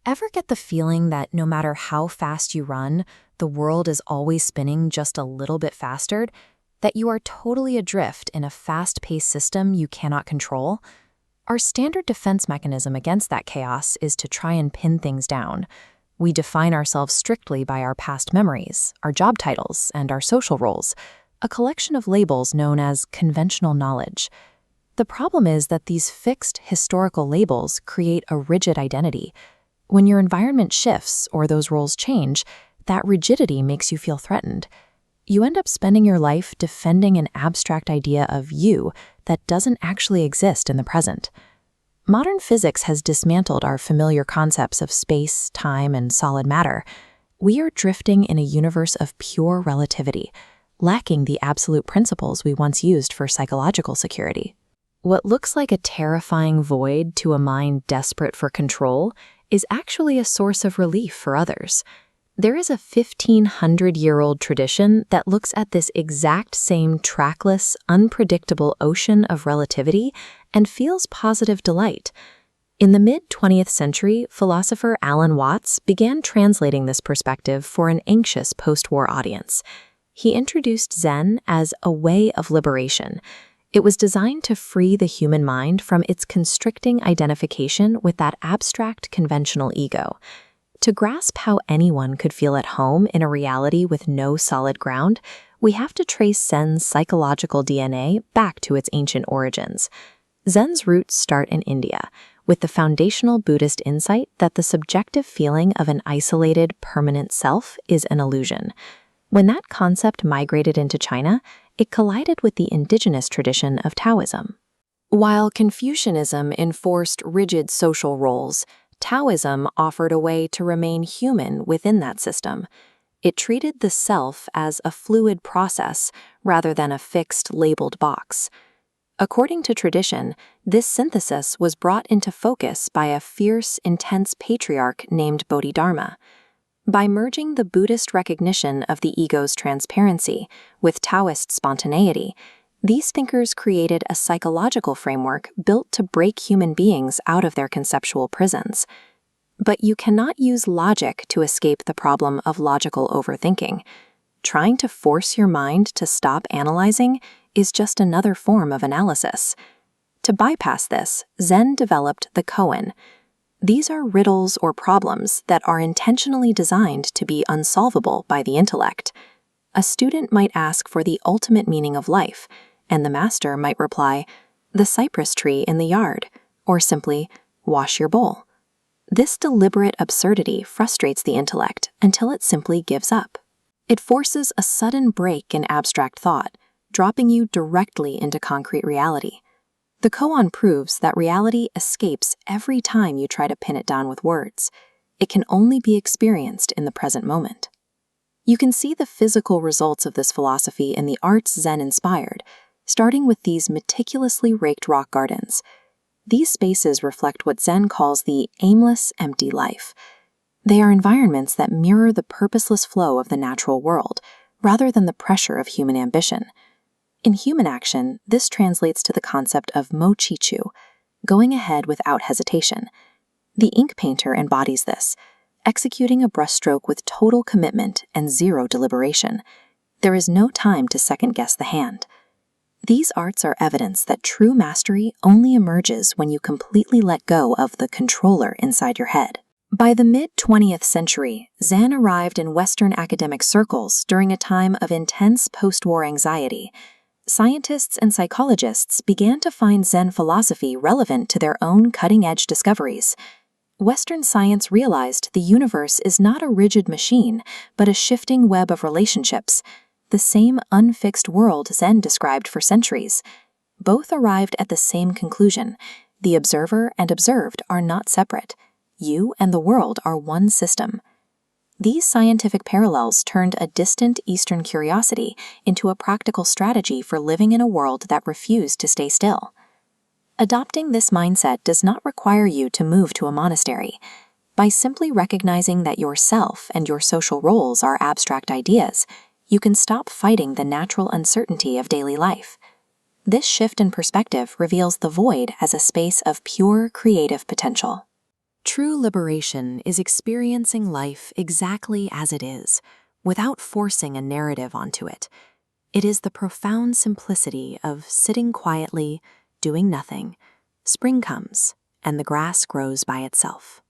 Ever get the feeling that no matter how fast you run, the world is always spinning just a little bit faster? That you are totally adrift in a fast-paced system you cannot control? Our standard defense mechanism against that chaos is to try and pin things down. We define ourselves strictly by our past memories, our job titles, and our social roles, a collection of labels known as conventional knowledge. The problem is that these fixed historical labels create a rigid identity. When your environment shifts or those roles change, that rigidity makes you feel threatened. You end up spending your life defending an abstract idea of you that doesn't actually exist in the present. Modern physics has dismantled our familiar concepts of space, time, and solid matter. We are drifting in a universe of pure relativity, lacking the absolute principles we once used for psychological security. What looks like a terrifying void to a mind desperate for control is actually a source of relief for others. There is a 1,500-year-old tradition that looks at this exact same trackless, unpredictable ocean of relativity and feels positive delight. In the mid-20th century, philosopher Alan Watts began translating this perspective for an anxious post-war audience. He introduced Zen as a way of liberation. It was designed to free the human mind from its constricting identification with that abstract conventional ego. To grasp how anyone could feel at home in a reality with no solid ground, we have to trace Zen's psychological DNA back to its ancient origins. Zen's roots start in India, with the foundational Buddhist insight that the subjective feeling of an isolated, permanent self is an illusion. When that concept migrated into China, it collided with the indigenous tradition of Taoism. While Confucianism enforced rigid social roles, Taoism offered a way to remain human within that system. It treated the self as a fluid process rather than a fixed, labeled box. According to tradition, this synthesis was brought into focus by a fierce, intense patriarch named Bodhidharma. By merging the Buddhist recognition of the ego's transparency with Taoist spontaneity, these thinkers created a psychological framework built to break human beings out of their conceptual prisons. But you cannot use logic to escape the problem of logical overthinking. Trying to force your mind to stop analyzing is just another form of analysis. To bypass this, Zen developed the koan. These are riddles or problems that are intentionally designed to be unsolvable by the intellect. A student might ask for the ultimate meaning of life, and the master might reply, "The cypress tree in the yard," or simply, "Wash your bowl." This deliberate absurdity frustrates the intellect until it simply gives up. It forces a sudden break in abstract thought, dropping you directly into concrete reality. The koan proves that reality escapes every time you try to pin it down with words. It can only be experienced in the present moment. You can see the physical results of this philosophy in the arts Zen inspired, starting with these meticulously raked rock gardens. These spaces reflect what Zen calls the aimless, empty life. They are environments that mirror the purposeless flow of the natural world, rather than the pressure of human ambition. In human action, this translates to the concept of mo-chi-chu, going ahead without hesitation. The ink painter embodies this, executing a brushstroke with total commitment and zero deliberation. There is no time to second-guess the hand. These arts are evidence that true mastery only emerges when you completely let go of the controller inside your head. By the mid-20th century, Zen arrived in Western academic circles during a time of intense post-war anxiety. Scientists and psychologists began to find Zen philosophy relevant to their own cutting-edge discoveries. Western science realized the universe is not a rigid machine, but a shifting web of relationships, the same unfixed world Zen described for centuries. Both arrived at the same conclusion: the observer and observed are not separate. You and the world are one system. These scientific parallels turned a distant Eastern curiosity into a practical strategy for living in a world that refused to stay still. Adopting this mindset does not require you to move to a monastery. By simply recognizing that yourself and your social roles are abstract ideas, you can stop fighting the natural uncertainty of daily life. This shift in perspective reveals the void as a space of pure creative potential. True liberation is experiencing life exactly as it is, without forcing a narrative onto it. It is the profound simplicity of sitting quietly, doing nothing. Spring comes, and the grass grows by itself.